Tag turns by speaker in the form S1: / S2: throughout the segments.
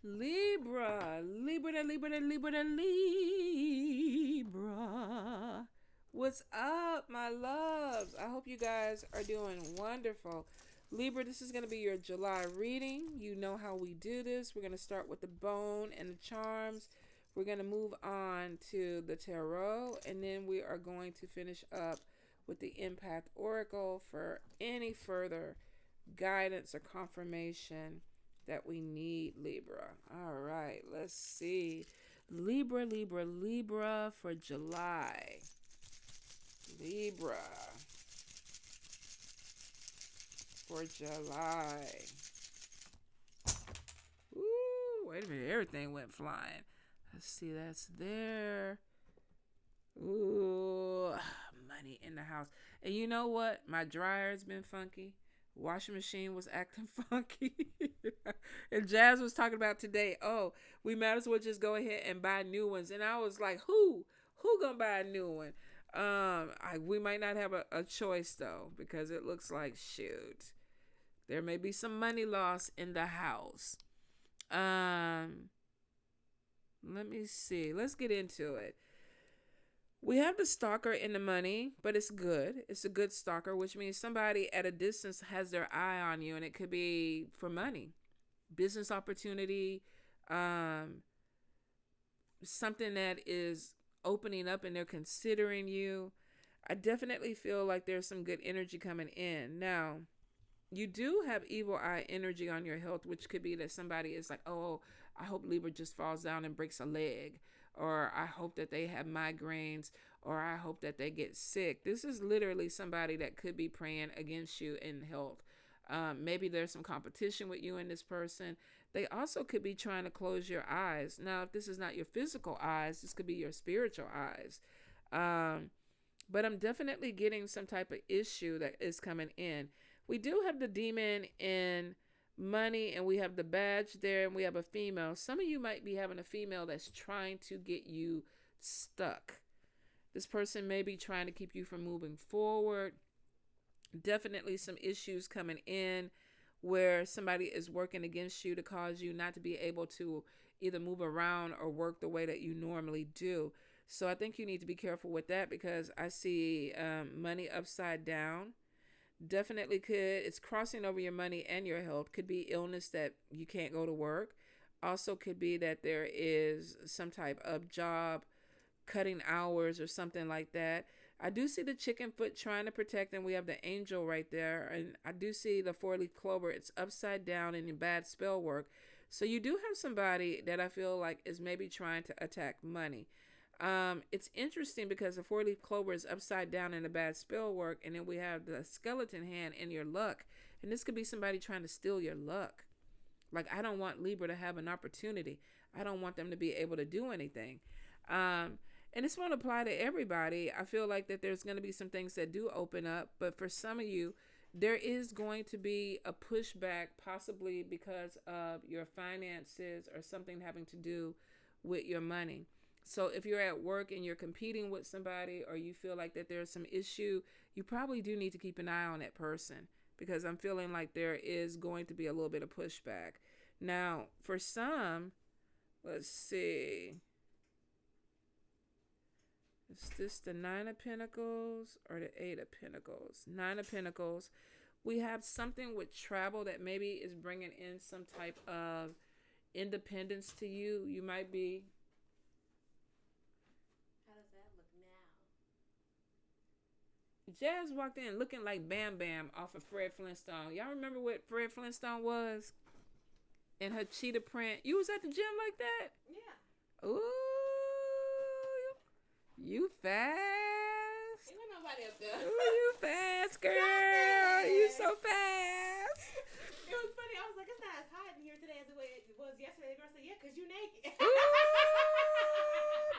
S1: Libra, Libra, Libra, Libra, Libra. What's up, my loves? I hope you guys are doing wonderful. Libra, this is going to be your July reading. You know how we do this. We're going to start with the bone and the charms. We're going to move on to the tarot, and then we are going to finish up with the Impact Oracle for any further guidance or confirmation that we need, Libra. All right, let's see. Libra, Libra, Libra for July. Libra for July. Ooh, wait a minute. Everything went flying. Let's see. That's there. Ooh, money in the house. And you know what? My dryer's been funky. Washing machine was acting funky. And Jazz was talking about today, oh, we might as well just go ahead and buy new ones. And I was like, who gonna buy a new one? We might not have a choice though, because it looks like, shoot, there may be some money loss in the house. Let me see. Let's get into it. We have the stalker in the money, but it's good. It's a good stalker, which means somebody at a distance has their eye on you, and it could be for money, business opportunity, something that is opening up and they're considering you. I definitely feel like there's some good energy coming in. Now, you do have evil eye energy on your health, which could be that somebody is like, oh, I hope Libra just falls down and breaks a leg. Or I hope that they have migraines, or I hope that they get sick. This is literally somebody that could be praying against you in health. Maybe there's some competition with you and this person. They also could be trying to close your eyes. Now, if this is not your physical eyes, this could be your spiritual eyes. But I'm definitely getting some type of issue that is coming in. We do have the demon in money, and we have the badge there, and we have a female. Some of you might be having a female that's trying to get you stuck. This person may be trying to keep you from moving forward. Definitely some issues coming in where somebody is working against you to cause you not to be able to either move around or work the way that you normally do. So I think you need to be careful with that, because I see money upside down. Definitely could. It's crossing over your money and your health. Could be illness that you can't go to work. Also could be that there is some type of job cutting hours or something like that. I do see the chicken foot trying to protect, and we have the angel right there. And I do see the 4-leaf clover. It's upside down and in bad spell work. So you do have somebody that I feel like is maybe trying to attack money. It's interesting because the 4-leaf clover is upside down in a bad spell work, and then we have the skeleton hand in your luck, and this could be somebody trying to steal your luck. Like, I don't want Libra to have an opportunity. I don't want them to be able to do anything. And this won't apply to everybody. I feel like that there's going to be some things that do open up, but for some of you, there is going to be a pushback, possibly because of your finances or something having to do with your money. So if you're at work and you're competing with somebody, or you feel like that there's some issue, you probably do need to keep an eye on that person, because I'm feeling like there is going to be a little bit of pushback. Now, for some, let's see. Is this the 9 of Pentacles or the 8 of Pentacles? 9 of Pentacles. We have something with travel that maybe is bringing in some type of independence to you. You might be... Jazz walked in looking like Bam Bam off of Fred Flintstone. Y'all remember what Fred Flintstone was? In her cheetah print. You was at the gym like that?
S2: Yeah.
S1: Ooh. You fast.
S2: Ain't nobody up there.
S1: Ooh, you fast, girl. You so fast.
S2: It was funny. I was like, it's not as hot in here today as it was yesterday. The girl said, yeah, because you naked.
S1: Ooh,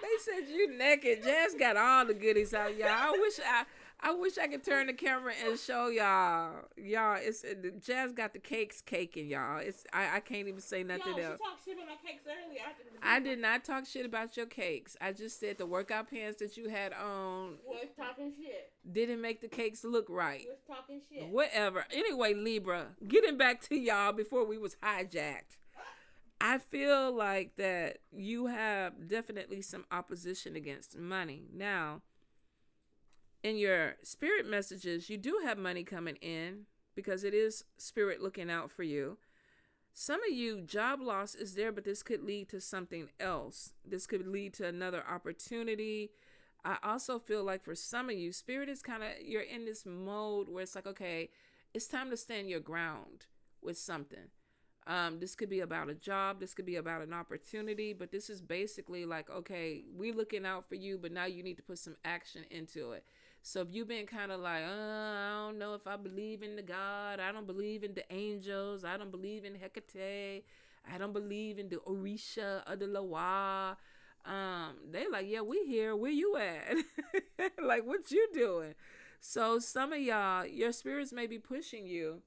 S1: they said you naked. Jazz got all the goodies out, y'all. I wish I could turn the camera and show y'all. It's Jazz got the cakes caking, y'all. I can't even say nothing else.
S2: She talked shit about my cakes earlier.
S1: I did not talk shit about your cakes. I just said the workout pants that you had on
S2: was talking shit.
S1: Didn't make the cakes look right.
S2: Was talking shit.
S1: Whatever. Anyway, Libra, getting back to y'all before we was hijacked. I feel like that you have definitely some opposition against money. Now, in your spirit messages, you do have money coming in because it is spirit looking out for you. Some of you, job loss is there, but this could lead to something else. This could lead to another opportunity. I also feel like for some of you, spirit is kind of, you're in this mode where it's like, okay, it's time to stand your ground with something. This could be about a job. This could be about an opportunity, but this is basically like, okay, we're looking out for you, but now you need to put some action into it. So if you've been kind of like, I don't know if I believe in the God, I don't believe in the angels, I don't believe in Hecate, I don't believe in the Orisha or the Lawa. They like, yeah, we here. Where you at? Like, what you doing? So some of y'all, your spirits may be pushing you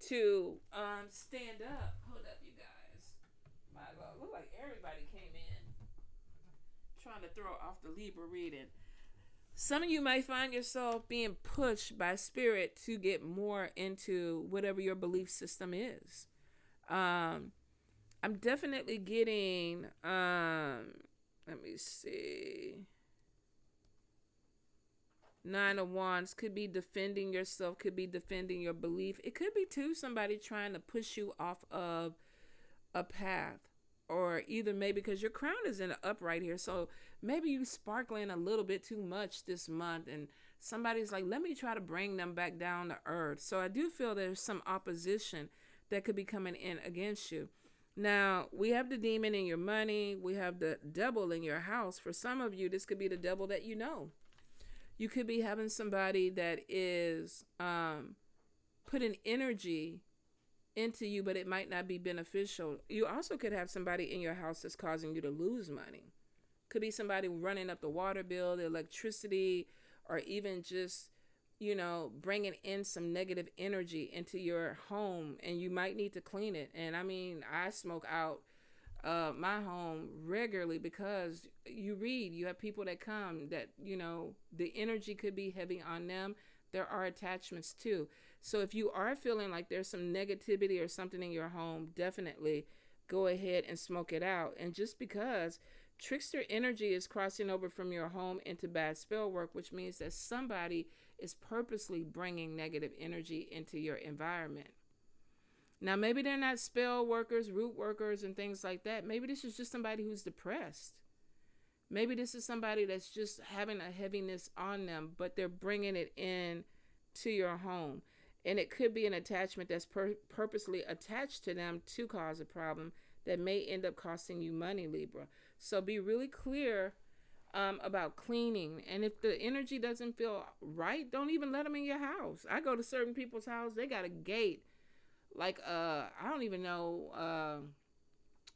S1: to stand up. Hold up, you guys. My Lord, look like everybody came in trying to throw off the Libra reading. Some of you might find yourself being pushed by spirit to get more into whatever your belief system is. I'm definitely getting, let me see. 9 of Wands could be defending yourself, could be defending your belief. It could be too somebody trying to push you off of a path, or either maybe because your crown is in the upright here, so maybe you sparkling a little bit too much this month, and somebody's like, let me try to bring them back down to earth. So I do feel there's some opposition that could be coming in against you. Now, we have the demon in your money. We have the devil in your house. For some of you, this could be the devil that you know. You could be having somebody that is putting energy into you, but it might not be beneficial. You also could have somebody in your house that's causing you to lose money. Could be somebody running up the water bill, the electricity, or even just, bringing in some negative energy into your home, and you might need to clean it. And I mean, I smoke out my home regularly because you have people that come that, the energy could be heavy on them. There are attachments too. So if you are feeling like there's some negativity or something in your home, definitely go ahead and smoke it out. And just because trickster energy is crossing over from your home into bad spell work, which means that somebody is purposely bringing negative energy into your environment. Now, maybe they're not spell workers, root workers, and things like that. Maybe this is just somebody who's depressed. Maybe this is somebody that's just having a heaviness on them, but they're bringing it in to your home. And it could be an attachment that's purposely attached to them to cause a problem that may end up costing you money, Libra. So be really clear about cleaning. And if the energy doesn't feel right, don't even let them in your house. I go to certain people's house, they got a gate. Like, I don't even know,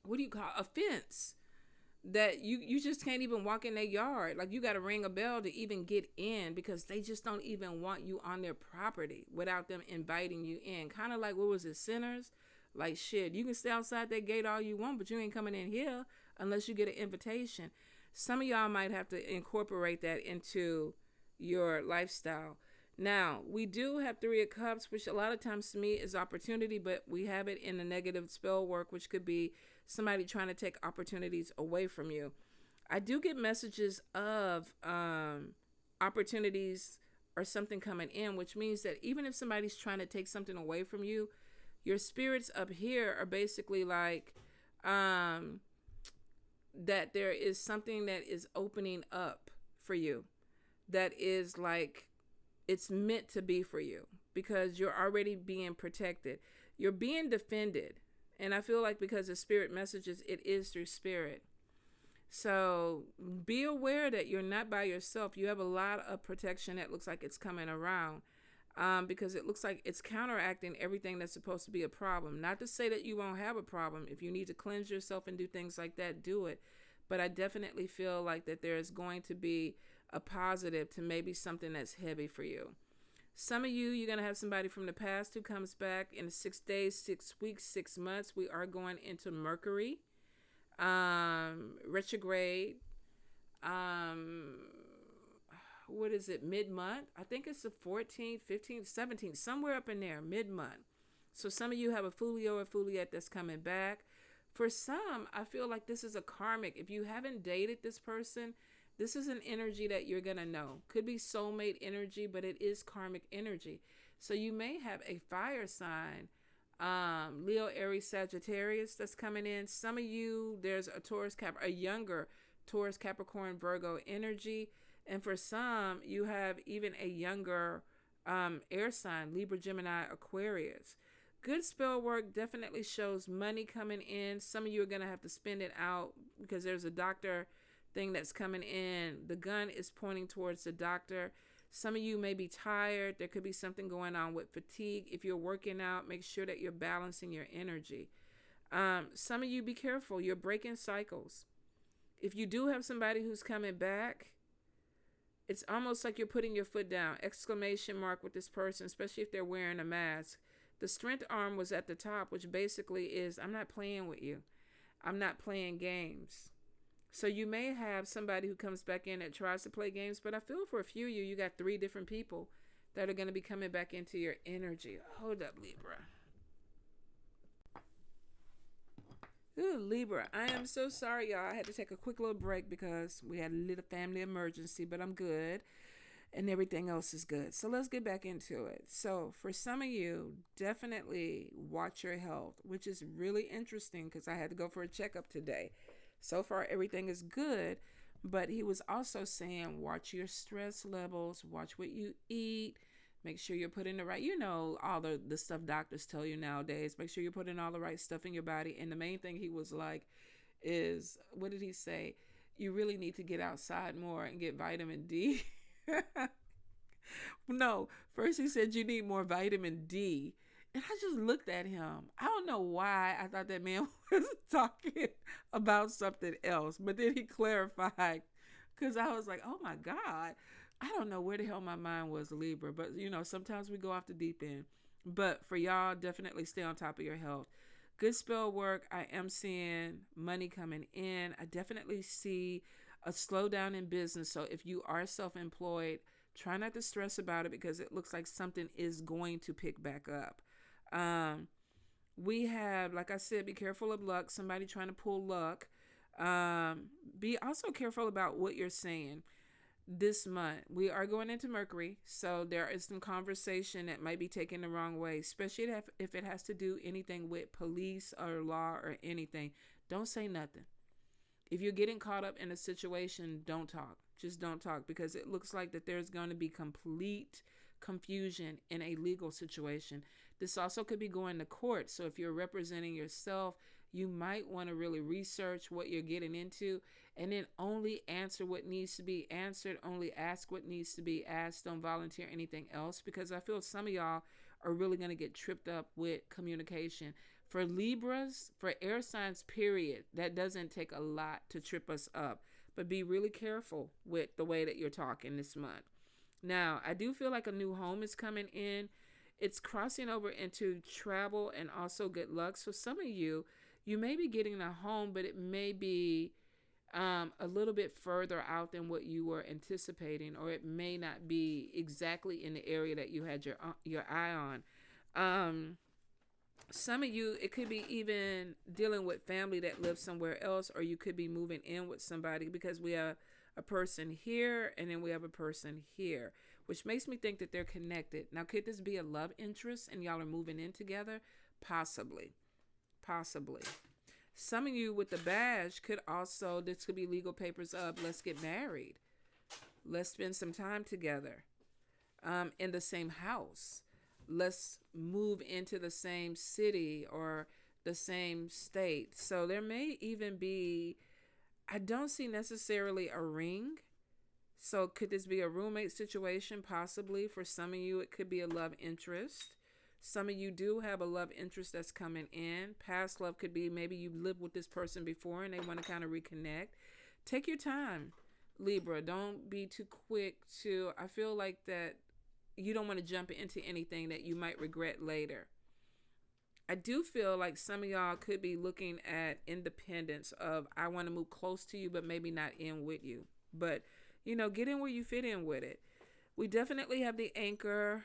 S1: what do you call a fence that you just can't even walk in their yard. Like, you got to ring a bell to even get in because they just don't even want you on their property without them inviting you in. Kind of like, what was it, sinners? Like, shit, you can stay outside that gate all you want, but you ain't coming in here unless you get an invitation. Some of y'all might have to incorporate that into your lifestyle. Now, we do have 3 of Cups, which a lot of times to me is opportunity, but we have it in the negative spell work, which could be somebody trying to take opportunities away from you. I do get messages of opportunities or something coming in, which means that even if somebody's trying to take something away from you, your spirits up here are basically like that there is something that is opening up for you that is like it's meant to be for you because you're already being protected. You're being defended. And I feel like because of spirit messages, it is through spirit. So be aware that you're not by yourself. You have a lot of protection that looks like it's coming around because it looks like it's counteracting everything that's supposed to be a problem. Not to say that you won't have a problem. If you need to cleanse yourself and do things like that, do it. But I definitely feel like that there is going to be a positive to maybe something that's heavy for you. Some of you, you're going to have somebody from the past who comes back in 6 days, 6 weeks, 6 months. We are going into Mercury, retrograde. What is it? Mid-month. I think it's the 14th, 15th, 17th, somewhere up in there, mid-month. So some of you have a Fulio or Fuliet that's coming back. For some, I feel like this is a karmic. If you haven't dated this person, this is an energy that you're going to know. Could be soulmate energy, but it is karmic energy. So you may have a fire sign, Leo, Aries, Sagittarius that's coming in. Some of you, there's a Taurus, a younger Taurus, Capricorn, Virgo energy. And for some, you have even a younger air sign, Libra, Gemini, Aquarius. Good spell work definitely shows money coming in. Some of you are going to have to spend it out because there's a doctor thing that's coming in. The gun is pointing towards the doctor. Some of you may be tired. There could be something going on with fatigue. If you're working out, make sure that you're balancing your energy. Some of you, be careful. You're breaking cycles. If you do have somebody who's coming back, it's almost like you're putting your foot down. Exclamation mark with this person, especially if they're wearing a mask. The strength arm was at the top, which basically is, I'm not playing with you. I'm not playing games. So you may have somebody who comes back in that tries to play games, but I feel for a few of you, you got 3 different people that are going to be coming back into your energy. Hold up, Libra. Ooh, Libra, I am so sorry, y'all. I had to take a quick little break because we had a little family emergency, but I'm good. And everything else is good. So let's get back into it. So for some of you, definitely watch your health, which is really interesting because I had to go for a checkup today. So far, everything is good. But he was also saying, watch your stress levels, watch what you eat, make sure you're putting the right, all the stuff doctors tell you nowadays. Make sure you're putting all the right stuff in your body. And the main thing he was like is, what did he say? You really need to get outside more and get vitamin D. No, first he said you need more vitamin D. And I just looked at him. I don't know why I thought that man was talking about something else. But then he clarified because I was like, oh my God. I don't know where the hell my mind was, Libra. But, sometimes we go off the deep end. But for y'all, definitely stay on top of your health. Good spell work. I am seeing money coming in. I definitely see a slowdown in business. So if you are self-employed, try not to stress about it because it looks like something is going to pick back up. We have, like I said, be careful of luck. Somebody trying to pull luck. Be also careful about what you're saying. This month, we are going into Mercury. So there is some conversation that might be taken the wrong way, especially if it has to do anything with police or law or anything. Don't say nothing. If you're getting caught up in a situation, don't talk. Just don't talk because it looks like that there's going to be complete confusion in a legal situation. This also could be going to court. So if you're representing yourself, you might want to really research what you're getting into and then only answer what needs to be answered. Only ask what needs to be asked. Don't volunteer anything else because I feel some of y'all are really going to get tripped up with communication. For Libras, for air signs, period, that doesn't take a lot to trip us up. But be really careful with the way that you're talking this month. Now, I do feel like a new home is coming in. It's crossing over into travel and also good luck. So some of you, you may be getting a home, but it may be a little bit further out than what you were anticipating, or it may not be exactly in the area that you had your eye on. Some of you, it could be even dealing with family that lives somewhere else, or you could be moving in with somebody because we have a person here and then we have a person here, which makes me think that they're connected. Now, could this be a love interest and y'all are moving in together? Possibly. Some of you with the badge could also, this could be legal papers up. Let's get married. Let's spend some time together in the same house. Let's move into the same city or the same state. So there may even be, I don't see necessarily a ring. So could this be a roommate situation? Possibly. For some of you, it could be a love interest. Some of you do have a love interest that's coming in. Past love could be maybe you lived with this person before and they want to kind of reconnect. Take your time, Libra. Don't be too quick to, I feel like that you don't want to jump into anything that you might regret later. I do feel like some of y'all could be looking at independence of, I want to move close to you, but maybe not in with you. But, get in where you fit in with it. We definitely have the anchor.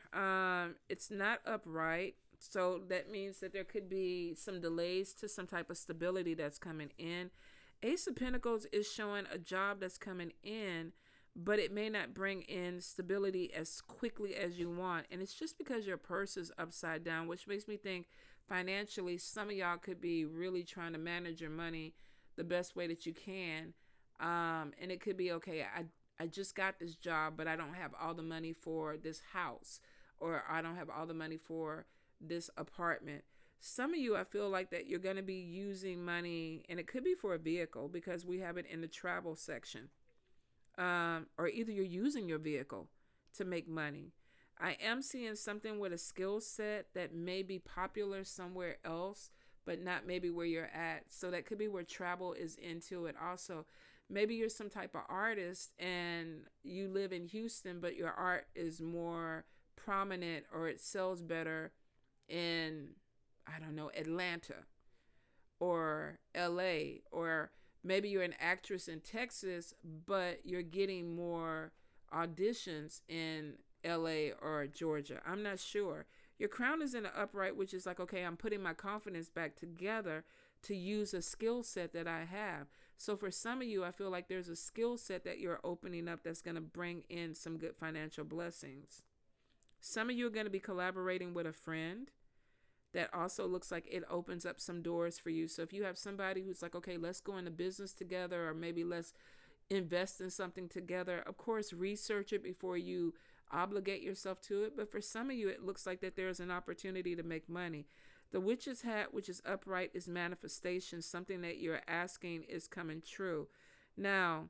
S1: It's not upright. So that means that there could be some delays to some type of stability that's coming in. Ace of Pentacles is showing a job that's coming in, but it may not bring in stability as quickly as you want. And it's just because your purse is upside down, which makes me think financially, some of y'all could be really trying to manage your money the best way that you can. And it could be, okay, I just got this job, but I don't have all the money for this house, or I don't have all the money for this apartment. Some of you, I feel like that you're going to be using money, and it could be for a vehicle because we have it in the travel section. Or either you're using your vehicle to make money. I am seeing something with a skill set that may be popular somewhere else, but not maybe where you're at. So that could be where travel is into it also. Maybe you're some type of artist and you live in Houston, but your art is more prominent, or it sells better in, I don't know, Atlanta or LA, or maybe you're an actress in Texas, but you're getting more auditions in LA or Georgia. I'm not sure. Your crown is in an upright, which is like, okay, I'm putting my confidence back together to use a skill set that I have. So for some of you, I feel like there's a skill set that you're opening up that's going to bring in some good financial blessings. Some of you are going to be collaborating with a friend. That also looks like it opens up some doors for you. So if you have somebody who's like, okay, let's go into business together, or maybe let's invest in something together. Of course, research it before you obligate yourself to it. But for some of you, it looks like that there's an opportunity to make money. The witch's hat, which is upright, is manifestation. Something that you're asking is coming true. Now,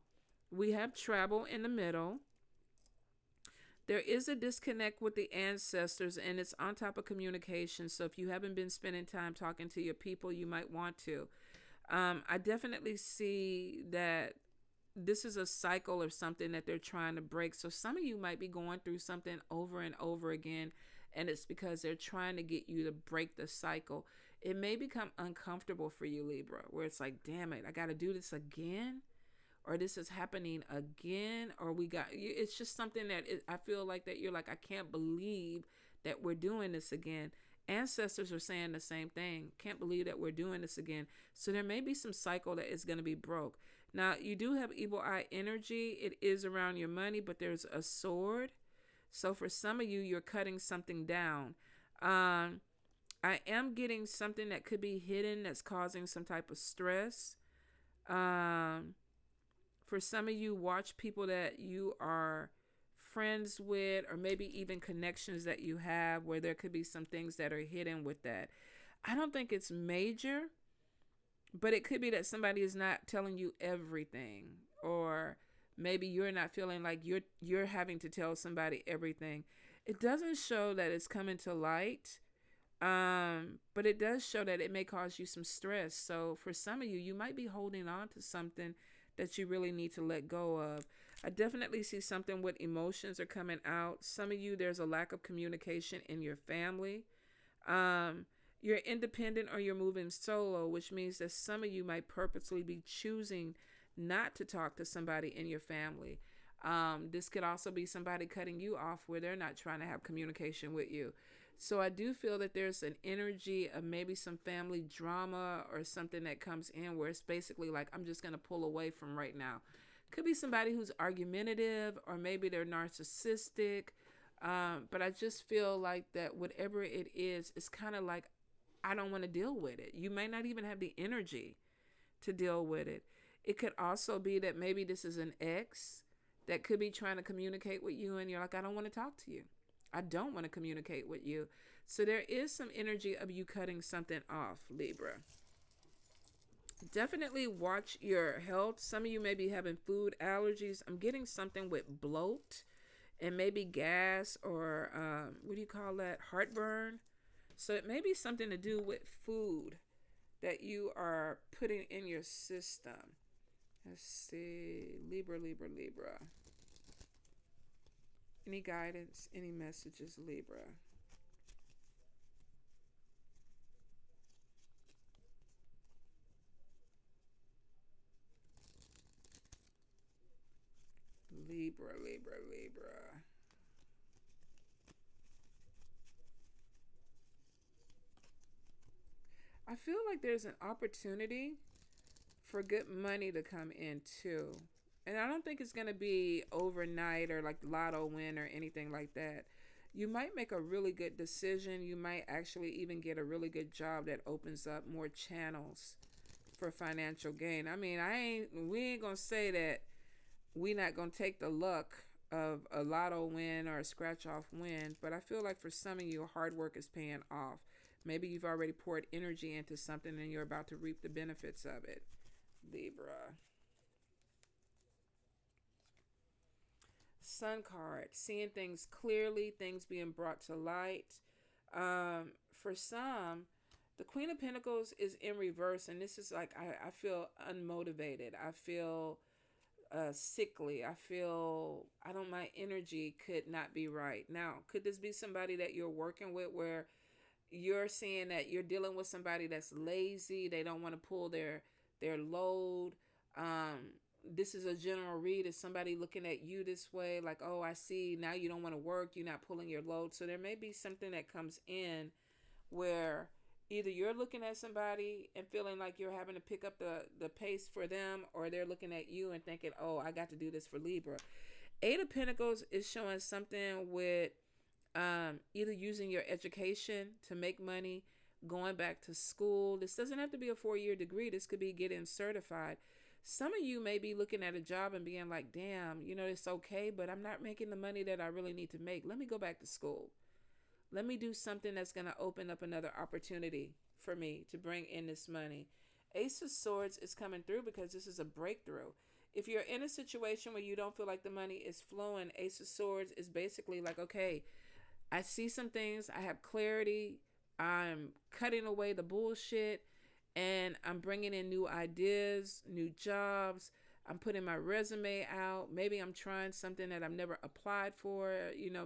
S1: we have travel in the middle. There is a disconnect with the ancestors, and it's on top of communication. So if you haven't been spending time talking to your people, you might want to. I definitely see that this is a cycle or something that they're trying to break. So some of you might be going through something over and over again, and it's because they're trying to get you to break the cycle. It may become uncomfortable for you, Libra, where it's like, damn it, I got to do this again. Or this is happening again, or it's just something that I feel like that you're like, I can't believe that we're doing this again. Ancestors are saying the same thing. Can't believe that we're doing this again. So there may be some cycle that is going to be broke. Now, you do have evil eye energy. It is around your money, but there's a sword. So for some of you, you're cutting something down. I am getting something that could be hidden that's causing some type of stress. For some of you, watch people that you are friends with, or maybe even connections that you have, where there could be some things that are hidden with that. I don't think it's major, but it could be that somebody is not telling you everything, or maybe you're not feeling like you're having to tell somebody everything. It doesn't show that it's coming to light, but it does show that it may cause you some stress. So for some of you, you might be holding on to something that you really need to let go of. I definitely see something with emotions are coming out. Some of you, there's a lack of communication in your family. You're independent, or you're moving solo, which means that some of you might purposely be choosing not to talk to somebody in your family. This could also be somebody cutting you off where they're not trying to have communication with you. So I do feel that there's an energy of maybe some family drama or something that comes in where it's basically like, I'm just going to pull away from right now. Could be somebody who's argumentative, or maybe they're narcissistic. But I just feel like that whatever it is, it's kind of like, I don't want to deal with it. You may not even have the energy to deal with it. It could also be that maybe this is an ex that could be trying to communicate with you, and you're like, I don't want to talk to you. I don't want to communicate with you. So there is some energy of you cutting something off, Libra. Definitely watch your health. Some of you may be having food allergies. I'm getting something with bloat and maybe gas, or what do you call that? Heartburn. So it may be something to do with food that you are putting in your system. Let's see. Libra. Any guidance, any messages, Libra? Libra. I feel like there's an opportunity for good money to come in too. And I don't think it's going to be overnight or like lotto win or anything like that. You might make a really good decision. You might actually even get a really good job that opens up more channels for financial gain. I mean, we ain't going to say that we not going to take the luck of a lotto win or a scratch off win, but I feel like for some of you, hard work is paying off. Maybe you've already poured energy into something and you're about to reap the benefits of it. Libra. Sun card, seeing things clearly, things being brought to light. For some, the Queen of Pentacles is in reverse, and this is like I feel unmotivated. I feel sickly. I feel my energy could not be right. Now, could this be somebody that you're working with where you're seeing that you're dealing with somebody that's lazy? They don't want to pull their load. This is a general read. Is somebody looking at you this way? Like, oh, I see now you don't want to work. You're not pulling your load. So there may be something that comes in where either you're looking at somebody and feeling like you're having to pick up the pace for them, or they're looking at you and thinking, oh, I got to do this for Libra. Eight of Pentacles is showing something with either using your education to make money, going back to school. This doesn't have to be a 4-year degree. This could be getting certified. Some of you may be looking at a job and being like, damn, it's okay, but I'm not making the money that I really need to make. Let me go back to school. Let me do something that's going to open up another opportunity for me to bring in this money. Ace of Swords is coming through because this is a breakthrough. If you're in a situation where you don't feel like the money is flowing, Ace of Swords is basically like, okay, I see some things. I have clarity. I'm cutting away the bullshit. And I'm bringing in new ideas, new jobs. I'm putting my resume out. Maybe I'm trying something that I've never applied for.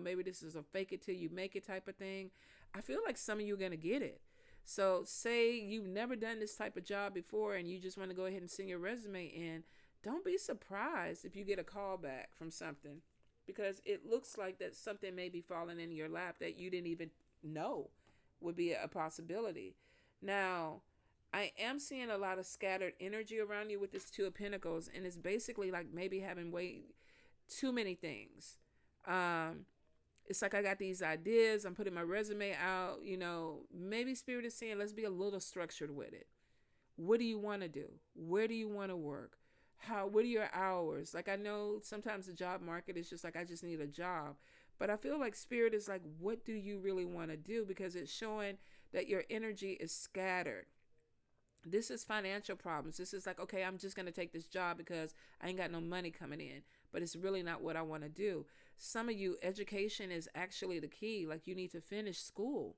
S1: Maybe this is a fake it till you make it type of thing. I feel like some of you are going to get it. So say you've never done this type of job before and you just want to go ahead and send your resume in. Don't be surprised if you get a call back from something, because it looks like that something may be falling in your lap that you didn't even know would be a possibility. Now, I am seeing a lot of scattered energy around you with this Two of Pentacles, and it's basically like maybe having way too many things. It's like I got these ideas. I'm putting my resume out. Maybe Spirit is saying, let's be a little structured with it. What do you want to do? Where do you want to work? What are your hours? Like, I know sometimes the job market is just like, I just need a job. But I feel like Spirit is like, what do you really want to do? Because it's showing that your energy is scattered. This is financial problems. This is like, okay, I'm just going to take this job because I ain't got no money coming in, but it's really not what I want to do. Some of you, education is actually the key. Like, you need to finish school.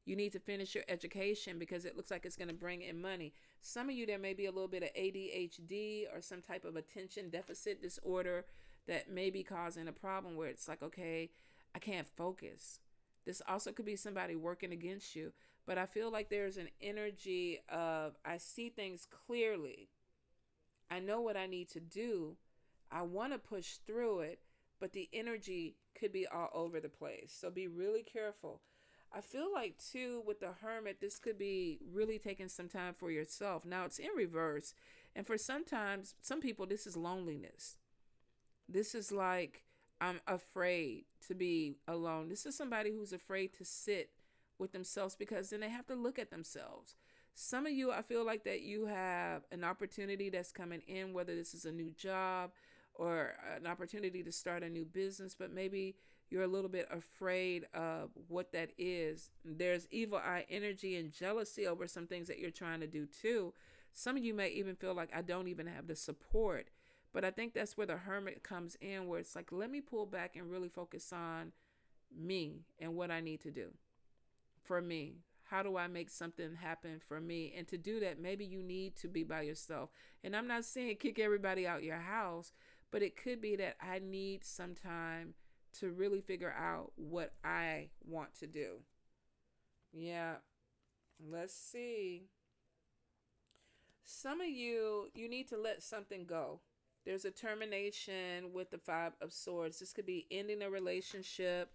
S1: You need to finish your education because it looks like it's going to bring in money. Some of you, there may be a little bit of ADHD or some type of attention deficit disorder that may be causing a problem where it's like, okay, I can't focus. This also could be somebody working against you. But I feel like there's an energy of, I see things clearly. I know what I need to do. I want to push through it, but the energy could be all over the place. So be really careful. I feel like too with the Hermit, this could be really taking some time for yourself. Now it's in reverse. And for some people, this is loneliness. This is like, I'm afraid to be alone. This is somebody who's afraid to sit with themselves because then they have to look at themselves. Some of you, I feel like that you have an opportunity that's coming in, whether this is a new job or an opportunity to start a new business, but maybe you're a little bit afraid of what that is. There's evil eye energy and jealousy over some things that you're trying to do too. Some of you may even feel like I don't even have the support, but I think that's where the Hermit comes in, where it's like, let me pull back and really focus on me and what I need to do for me. How do I make something happen for me? And to do that, maybe you need to be by yourself. And I'm not saying kick everybody out your house, but it could be that I need some time to really figure out what I want to do. Yeah. Let's see. Some of you need to let something go. There's a termination with the Five of Swords. This could be ending a relationship.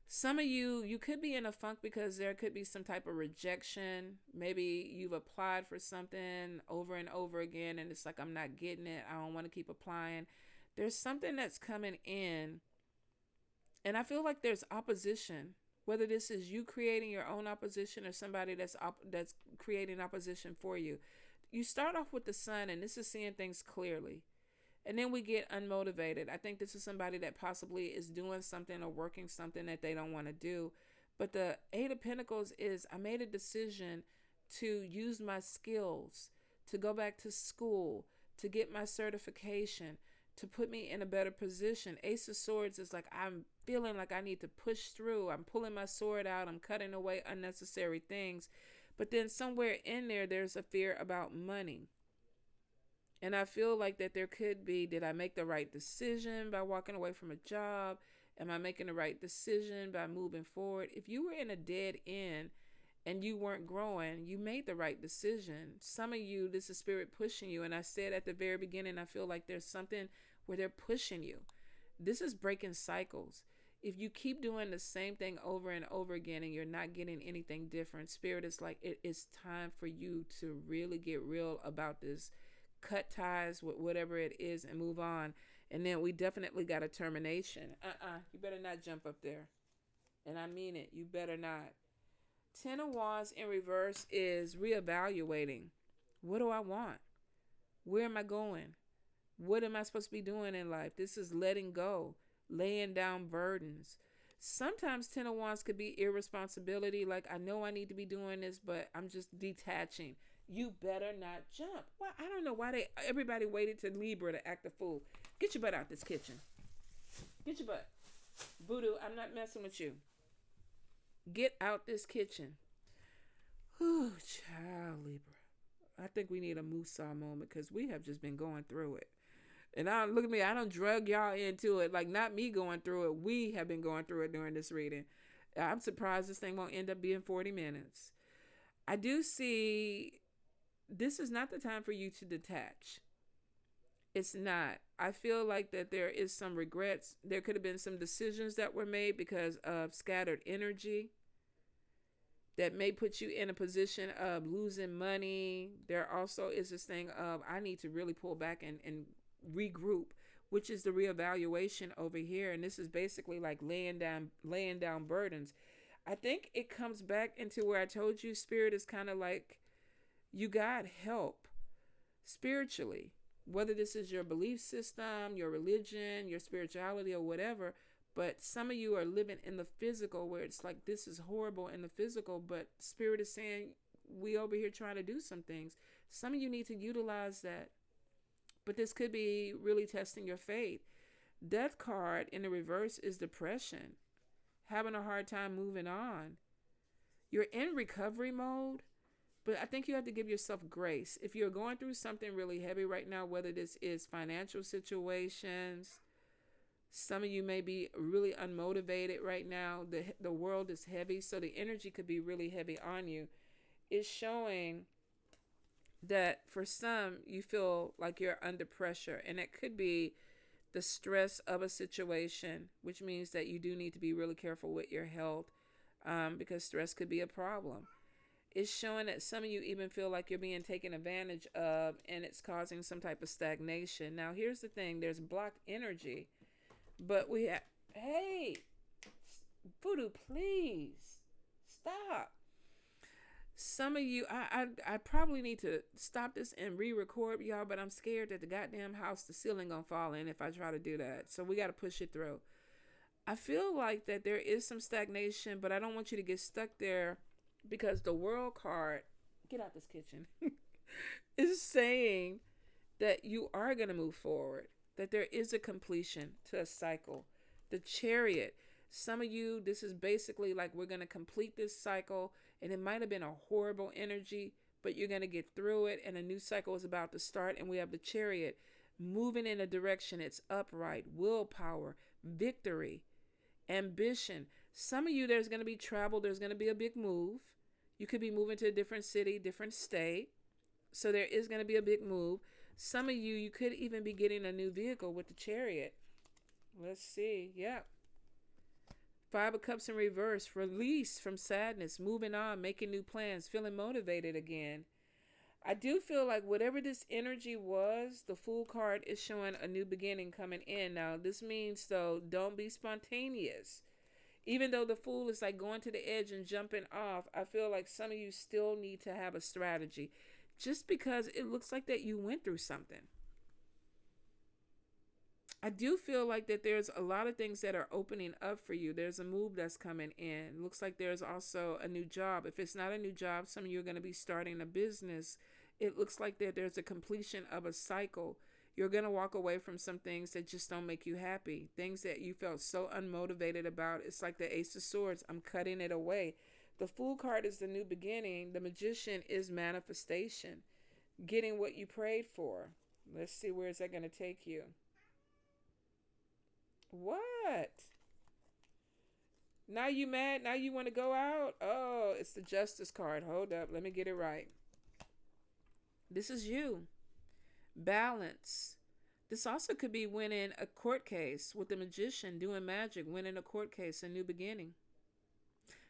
S1: Some of you could be in a funk because there could be some type of rejection. Maybe you've applied for something over and over again and it's like, I'm not getting it. I don't want to keep applying. There's something that's coming in, and I feel like there's opposition. Whether this is you creating your own opposition or somebody that's creating opposition for you. You start off with the sun, and this is seeing things clearly. And then we get unmotivated. I think this is somebody that possibly is doing something or working something that they don't want to do. But the Eight of Pentacles is, I made a decision to use my skills, to go back to school, to get my certification, to put me in a better position. Ace of Swords is like, I'm feeling like I need to push through. I'm pulling my sword out. I'm cutting away unnecessary things. But then somewhere in there, there's a fear about money. And I feel like that there could be, did I make the right decision by walking away from a job? Am I making the right decision by moving forward? If you were in a dead end and you weren't growing, you made the right decision. Some of you, this is spirit pushing you. And I said at the very beginning, I feel like there's something where they're pushing you. This is breaking cycles. If you keep doing the same thing over and over again and you're not getting anything different, spirit is like, it is time for you to really get real about this. Cut ties with whatever it is and move on. And then we definitely got a termination. You better not jump up there. And I mean it. You better not. Ten of Wands in reverse is reevaluating. What do I want? Where am I going? What am I supposed to be doing in life? This is letting go, laying down burdens. Sometimes Ten of Wands could be irresponsibility. Like, I know I need to be doing this, but I'm just detaching. You better not jump. Well, I don't know why everybody waited to Libra to act a fool. Get your butt out this kitchen. Get your butt. Vodou, I'm not messing with you. Get out this kitchen. Whew, child, Libra. I think we need a Musa moment because we have just been going through it. And look at me, I don't drug y'all into it. Like, not me going through it. We have been going through it during this reading. I'm surprised this thing won't end up being 40 minutes. I do see this is not the time for you to detach. It's not. I feel like that there is some regrets. There could have been some decisions that were made because of scattered energy that may put you in a position of losing money. There also is this thing of, I need to really pull back and regroup, which is the reevaluation over here. And this is basically like laying down burdens. I think it comes back into where I told you spirit is kind of like, you got help spiritually, whether this is your belief system, your religion, your spirituality, or whatever. But some of you are living in the physical where it's like, this is horrible in the physical, but spirit is saying, we over here trying to do some things. Some of you need to utilize that. But this could be really testing your faith. Death card in the reverse is depression, having a hard time moving on. You're in recovery mode. But I think you have to give yourself grace. If you're going through something really heavy right now, whether this is financial situations, some of you may be really unmotivated right now. The world is heavy, so the energy could be really heavy on you. It's showing that for some, you feel like you're under pressure. And it could be the stress of a situation, which means that you do need to be really careful with your health because stress could be a problem. It's showing that some of you even feel like you're being taken advantage of and it's causing some type of stagnation. Now, here's the thing. There's blocked energy, but we have, hey, Vodou, please stop. Some of you, I probably need to stop this and re-record y'all, but I'm scared that the goddamn house, the ceiling gonna fall in if I try to do that. So we got to push it through. I feel like that there is some stagnation, but I don't want you to get stuck there. Because the world card, get out this kitchen, is saying that you are going to move forward, that there is a completion to a cycle. The Chariot, some of you, this is basically like we're going to complete this cycle, and it might have been a horrible energy, but you're going to get through it, and a new cycle is about to start, and we have the Chariot moving in a direction. It's upright, willpower, victory, ambition. Some of you, there's going to be travel. There's going to be a big move. You could be moving to a different city, different state. So there is going to be a big move. Some of you, you could even be getting a new vehicle with the Chariot. Let's see. Yep. Five of Cups in reverse, release from sadness, moving on, making new plans, feeling motivated again. I do feel like whatever this energy was, the Fool card is showing a new beginning coming in. Now, this means, though, don't be spontaneous. Even though the Fool is like going to the edge and jumping off, I feel like some of you still need to have a strategy. Just because it looks like that you went through something. I do feel like that there's a lot of things that are opening up for you. There's a move that's coming in. Looks like there's also a new job. If it's not a new job, some of you are going to be starting a business. It looks like that there's a completion of a cycle. You're going to walk away from some things that just don't make you happy. Things that you felt so unmotivated about. It's like the Ace of Swords. I'm cutting it away. The Fool card is the new beginning. The Magician is manifestation. Getting what you prayed for. Let's see, where is that going to take you? What? Now you mad? Now you want to go out? Oh, it's the Justice card. Hold up. Let me get it right. This is you. Balance. This also could be winning a court case with the Magician, doing magic, winning a court case, a new beginning.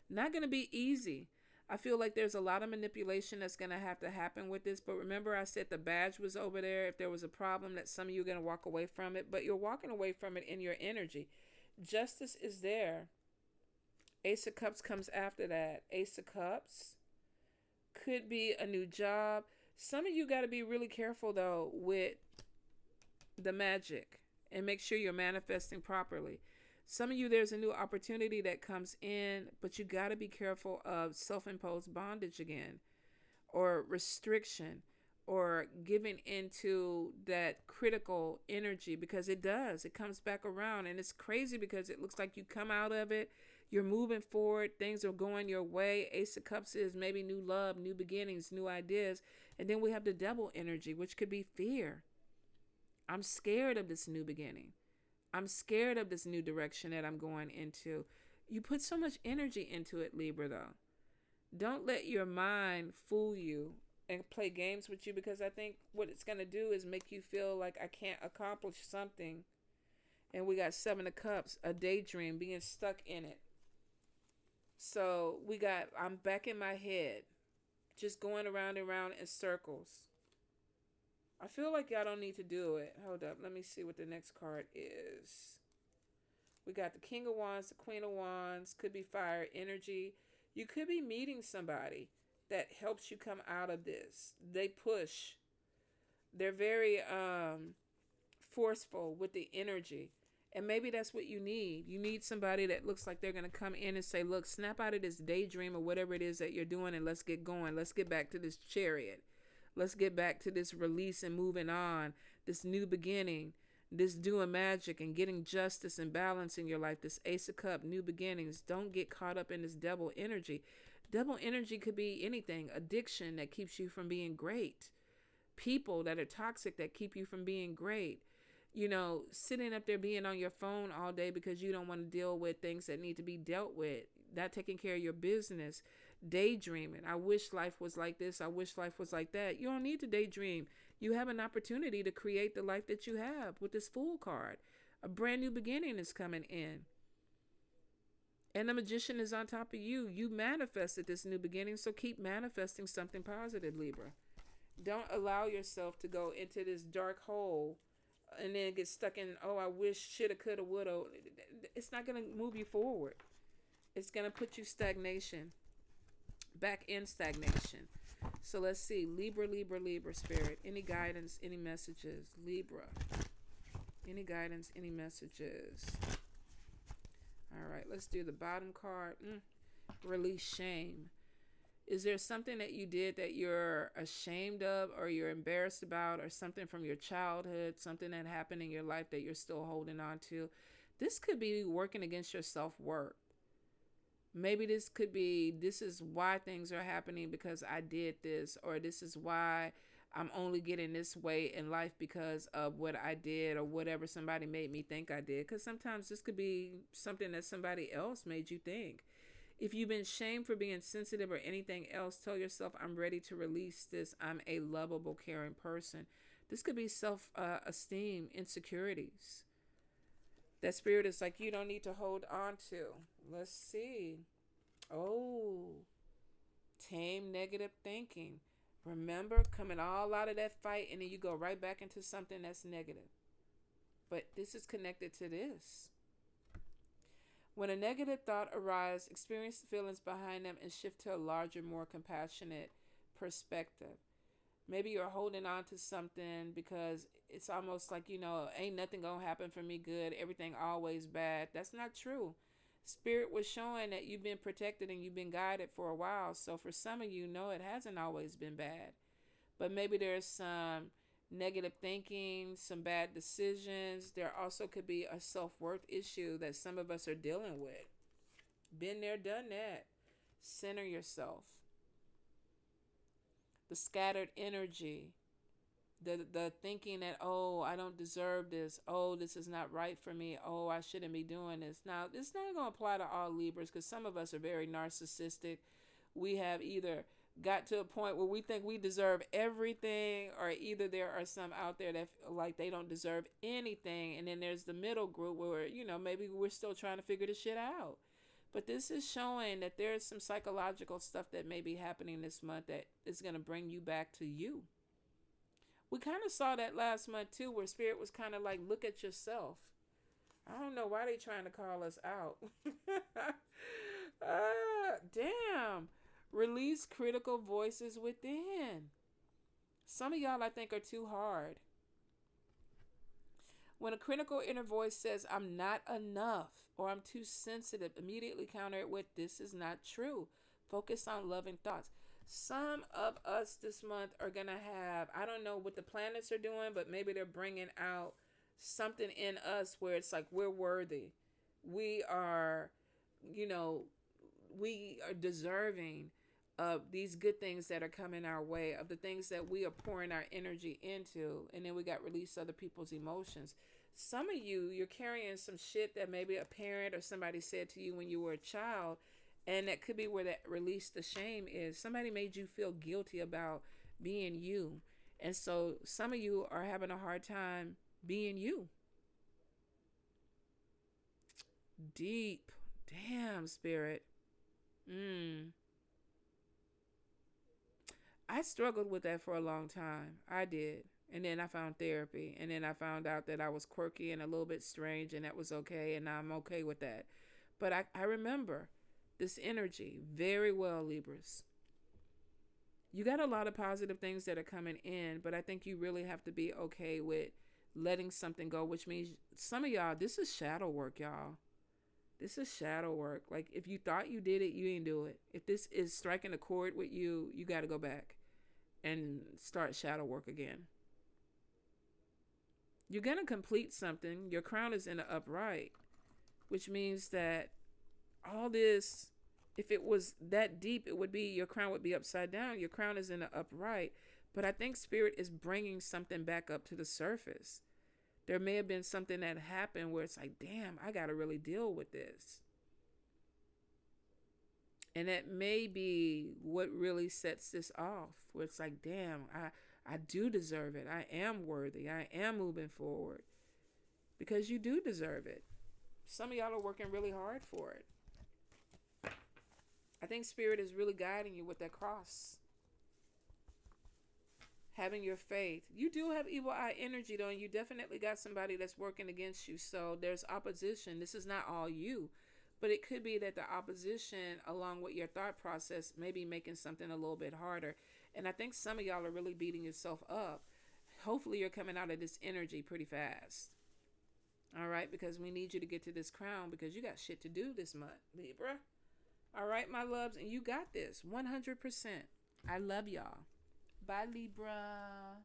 S1: Not going to be easy. I feel like there's a lot of manipulation that's going to have to happen with this. But remember, I said the badge was over there. If there was a problem, that some of you are going to walk away from it. But you're walking away from it in your energy. Justice is there. Ace of Cups comes after that. Ace of Cups could be a new job. Some of you got to be really careful, though, with the magic. And make sure you're manifesting properly. Some of you, there's a new opportunity that comes in, but you got to be careful of self-imposed bondage again, or restriction, or giving into that critical energy, because it does. It comes back around, and it's crazy because it looks like you come out of it. You're moving forward. Things are going your way. Ace of Cups is maybe new love, new beginnings, new ideas. And then we have the Devil energy, which could be fear. I'm scared of this new beginning. I'm scared of this new direction that I'm going into. You put so much energy into it, Libra, though. Don't let your mind fool you and play games with you, because I think what it's going to do is make you feel like I can't accomplish something. And we got Seven of Cups, a daydream, being stuck in it. So we got, I'm back in my head, just going around and around in circles. I feel like y'all don't need to do it. Hold up. Let me see what the next card is. We got the King of Wands, the Queen of Wands. Could be fire energy. You could be meeting somebody that helps you come out of this. They push. They're very forceful with the energy. And maybe that's what you need. You need somebody that looks like they're going to come in and say, look, snap out of this daydream or whatever it is that you're doing, and let's get going. Let's get back to this Chariot. Let's get back to this release and moving on, this new beginning, this doing magic and getting justice and balance in your life, this Ace of Cups, new beginnings. Don't get caught up in this Devil energy. Devil energy could be anything. Addiction that keeps you from being great. People that are toxic that keep you from being great. You know, sitting up there being on your phone all day because you don't want to deal with things that need to be dealt with. Not taking care of your business. Daydreaming. I wish life was like this. I wish life was like that. You don't need to daydream. You have an opportunity to create the life that you have with this Fool card. A brand new beginning is coming in. And the Magician is on top of you. You manifested this new beginning, so keep manifesting something positive, Libra. Don't allow yourself to go into this dark hole and then get stuck in, oh, I wish, shoulda, coulda, woulda. It's not going to move you forward. It's going to put you stagnation. Back in stagnation. So let's see. Libra, Libra, Libra, Spirit. Any guidance, any messages? Libra. Any guidance, any messages? All right, let's do the bottom card. Release shame. Is there something that you did that you're ashamed of or you're embarrassed about, or something from your childhood, something that happened in your life that you're still holding on to? This could be working against your self-worth. Maybe this could be, this is why things are happening because I did this, or this is why I'm only getting this way in life because of what I did or whatever somebody made me think I did. Because sometimes this could be something that somebody else made you think. If you've been shamed for being sensitive or anything else, tell yourself, I'm ready to release this. I'm a lovable, caring person. This could be self-esteem, insecurities. That spirit is like, you don't need to hold on to. Let's see. Oh, tame negative thinking. Remember, coming all out of that fight, and then you go right back into something that's negative. But this is connected to this. When a negative thought arises, experience the feelings behind them and shift to a larger, more compassionate perspective. Maybe you're holding on to something because it's almost like, ain't nothing going to happen for me good. Everything always bad. That's not true. Spirit was showing that you've been protected and you've been guided for a while. So for some of you, no, it hasn't always been bad. But maybe there's some negative thinking, some bad decisions. There also could be a self-worth issue that some of us are dealing with. Been there, done that. Center yourself. The scattered energy, the thinking that, oh, I don't deserve this, oh, this is not right for me, oh, I shouldn't be doing this. Now, it's not going to apply to all Libras because some of us are very narcissistic. We have either got to a point where we think we deserve everything, or either there are some out there that feel like they don't deserve anything, and then there's the middle group where, maybe we're still trying to figure this shit out. But this is showing that there's some psychological stuff that may be happening this month that is going to bring you back to you. We kind of saw that last month too, where Spirit was kind of like, look at yourself. I don't know why they trying to call us out. Damn. Release critical voices within. Some of y'all, I think, are too hard. When a critical inner voice says, I'm not enough, or I'm too sensitive, immediately counter it with, this is not true. Focus on loving thoughts. Some of us this month are going to have, I don't know what the planets are doing, but maybe they're bringing out something in us where it's like, we're worthy. We are, we are deserving of these good things that are coming our way, of the things that we are pouring our energy into. And then we got release other people's emotions. Some of you, you're carrying some shit that maybe a parent or somebody said to you when you were a child, and that could be where that release the shame is. Somebody made you feel guilty about being you. And so some of you are having a hard time being you. Deep. Damn, Spirit. I struggled with that for a long time. I did. And then I found therapy. And then I found out that I was quirky and a little bit strange, and that was okay. And now I'm okay with that. But I remember this energy very well, Libras. You got a lot of positive things that are coming in, but I think you really have to be okay with letting something go, which means some of y'all, this is shadow work, y'all. This is shadow work. Like, if you thought you did it, you ain't do it. If this is striking a chord with you, you got to go back and start shadow work again. You're going to complete something. Your crown is in the upright, which means that all this, if it was that deep, it would be, your crown would be upside down. Your crown is in the upright. But I think Spirit is bringing something back up to the surface. There may have been something that happened where it's like, damn, I got to really deal with this. And that may be what really sets this off, where it's like, damn, I do deserve it. I am worthy. I am moving forward. Because you do deserve it. Some of y'all are working really hard for it. I think Spirit is really guiding you with that cross. Having your faith. You do have evil eye energy, though, and you definitely got somebody that's working against you. So there's opposition. This is not all you. But it could be that the opposition, along with your thought process, may be making something a little bit harder. And I think some of y'all are really beating yourself up. Hopefully you're coming out of this energy pretty fast. All right? Because we need you to get to this crown, because you got shit to do this month, Libra. All right, my loves? And you got this. 100%. I love y'all. Bye, Libra.